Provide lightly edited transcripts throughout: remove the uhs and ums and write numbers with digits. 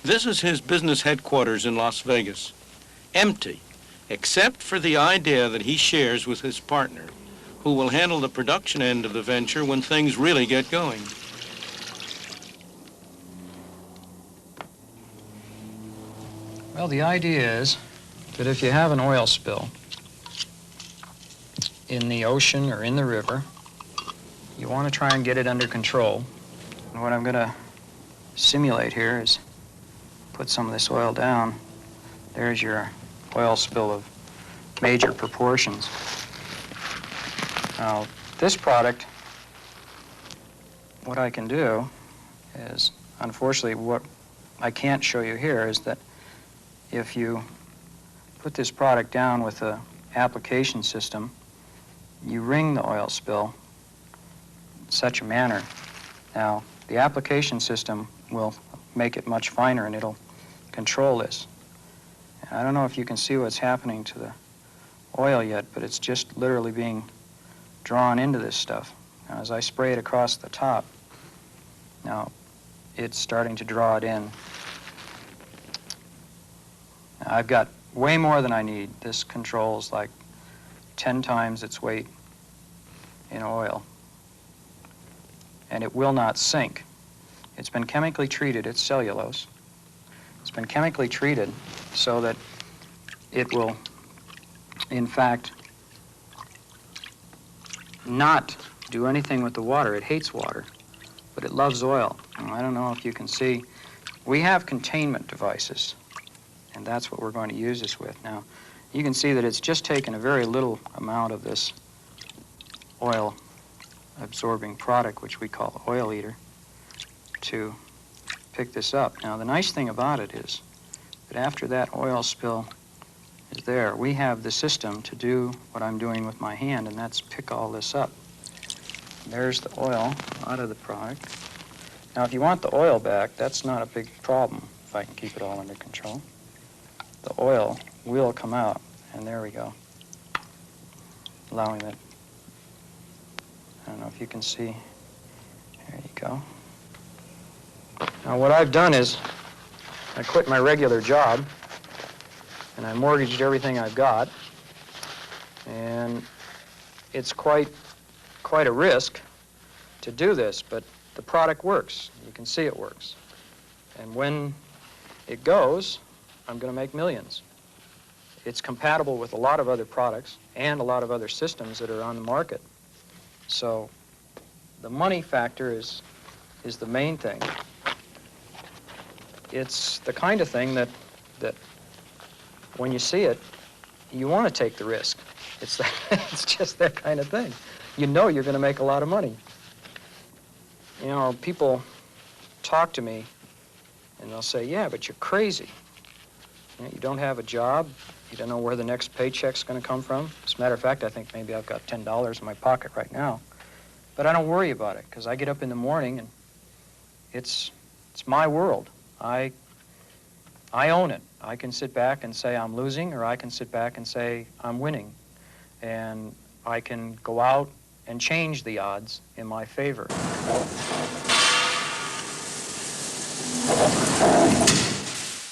This is his business headquarters in Las Vegas. Empty, except for the idea that he shares with his partner, who will handle the production end of the venture when things really get going. Well, the idea is that if you have an oil spill in the ocean or in the river, you want to try and get it under control. And what I'm going to simulate here is put some of this oil down. There's your oil spill of major proportions. Now, this product, what I can do is, unfortunately, what I can't show you here is that if you put this product down with an application system, you ring the oil spill in such a manner. Now, the application system will make it much finer and it'll control this. And I don't know if you can see what's happening to the oil yet, but it's just literally being drawn into this stuff. Now, as I spray it across the top, now it's starting to draw it in. Now, I've got way more than I need. This controls like 10 times its weight in oil. And it will not sink. It's been chemically treated. It's cellulose. It's been chemically treated so that it will, in fact, not do anything with the water. It hates water, but it loves oil. And I don't know if you can see. We have containment devices, and that's what we're going to use this with. Now, you can see that it's just taken a very little amount of this oil-absorbing product, which we call oil eater, to pick this up. Now, the nice thing about it is that after that oil spill is there, we have the system to do what I'm doing with my hand, and that's pick all this up. There's the oil out of the product. Now, if you want the oil back, that's not a big problem if I can keep it all under control. The oil will come out, and there we go, allowing it. I don't know if you can see. There you go. Now, what I've done is I quit my regular job, and I mortgaged everything I've got, and it's quite a risk to do this, but the product works. You can see it works. And when it goes, I'm going to make millions. It's compatible with a lot of other products and a lot of other systems that are on the market. So the money factor is the main thing. It's the kind of thing that when you see it, you want to take the risk. It's just that kind of thing. You know you're going to make a lot of money. You know, people talk to me and they'll say, yeah, but you're crazy. You don't have a job. You don't know where the next paycheck's going to come from. As a matter of fact, I think maybe I've got $10 in my pocket right now. But I don't worry about it because I get up in the morning and it's my world. I own it. I can sit back and say I'm losing, or I can sit back and say I'm winning. And I can go out and change the odds in my favor.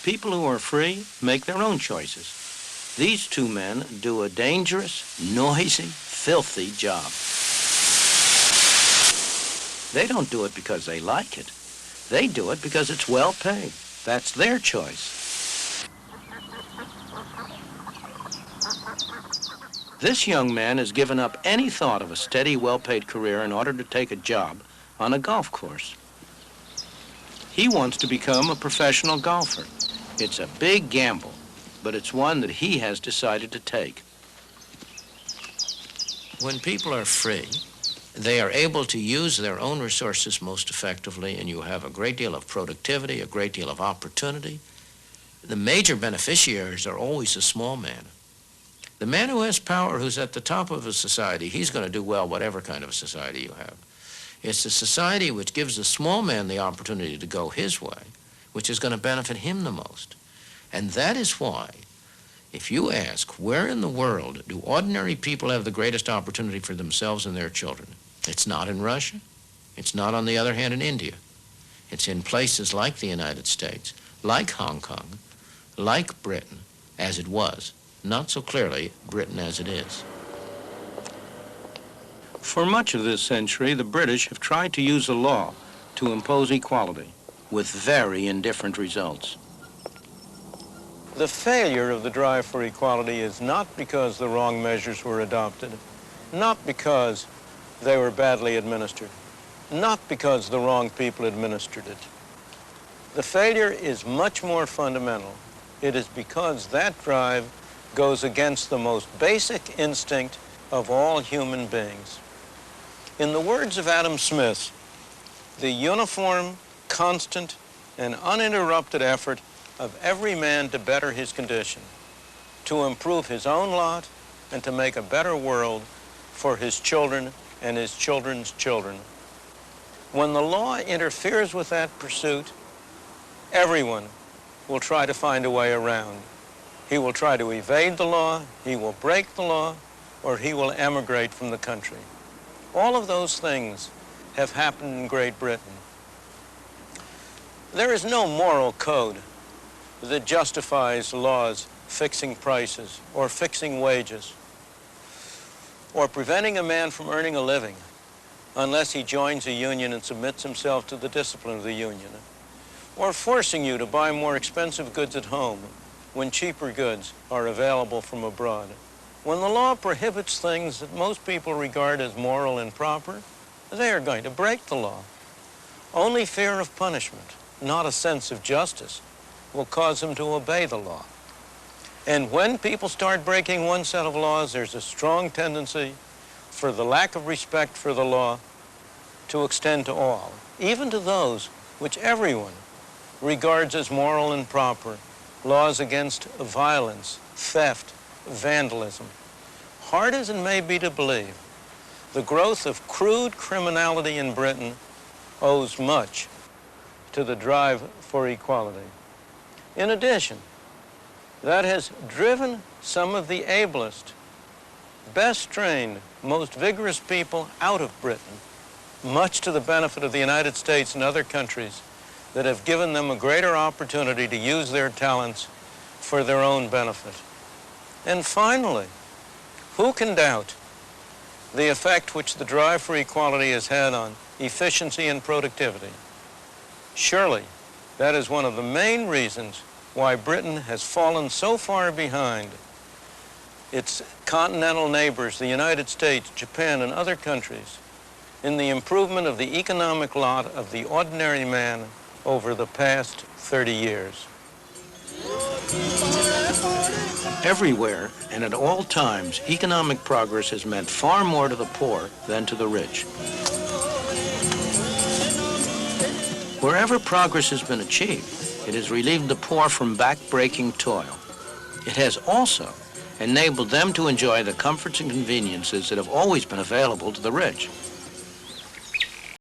People who are free make their own choices. These two men do a dangerous, noisy, filthy job. They don't do it because they like it. They do it because it's well paid. That's their choice. This young man has given up any thought of a steady, well-paid career in order to take a job on a golf course. He wants to become a professional golfer. It's a big gamble, but it's one that he has decided to take. When people are free, they are able to use their own resources most effectively, and you have a great deal of productivity, a great deal of opportunity. The major beneficiaries are always the small man. The man who has power, who's at the top of a society, he's going to do well whatever kind of a society you have. It's the society which gives the small man the opportunity to go his way, which is going to benefit him the most. And that is why If you ask, where in the world do ordinary people have the greatest opportunity for themselves and their children? It's not in Russia. It's not, on the other hand, in India. It's in places like the United States, like Hong Kong, like Britain, as it was. Not so clearly Britain as it is. For much of this century, the British have tried to use the law to impose equality, with very indifferent results. The failure of the drive for equality is not because the wrong measures were adopted, not because they were badly administered, not because the wrong people administered it. The failure is much more fundamental. It is because that drive goes against the most basic instinct of all human beings. In the words of Adam Smith, the uniform, constant, and uninterrupted effort of every man to better his condition, to improve his own lot, and to make a better world for his children and his children's children. When the law interferes with that pursuit, everyone will try to find a way around. He will try to evade the law, he will break the law, or he will emigrate from the country. All of those things have happened in Great Britain. There is no moral code that justifies laws fixing prices or fixing wages or preventing a man from earning a living unless he joins a union and submits himself to the discipline of the union, or forcing you to buy more expensive goods at home when cheaper goods are available from abroad. When the law prohibits things that most people regard as moral and proper, they are going to break the law. Only fear of punishment, not a sense of justice, will cause them to obey the law. And when people start breaking one set of laws, there's a strong tendency for the lack of respect for the law to extend to all, even to those which everyone regards as moral and proper, laws against violence, theft, vandalism. Hard as it may be to believe, the growth of crude criminality in Britain owes much to the drive for equality. In addition, that has driven some of the ablest, best trained, most vigorous people out of Britain, much to the benefit of the United States and other countries that have given them a greater opportunity to use their talents for their own benefit. And finally, who can doubt the effect which the drive for equality has had on efficiency and productivity? Surely, that is one of the main reasons why Britain has fallen so far behind its continental neighbors, the United States, Japan, and other countries, in the improvement of the economic lot of the ordinary man over the past 30 years. Everywhere and at all times, economic progress has meant far more to the poor than to the rich. Wherever progress has been achieved, it has relieved the poor from back-breaking toil. It has also enabled them to enjoy the comforts and conveniences that have always been available to the rich.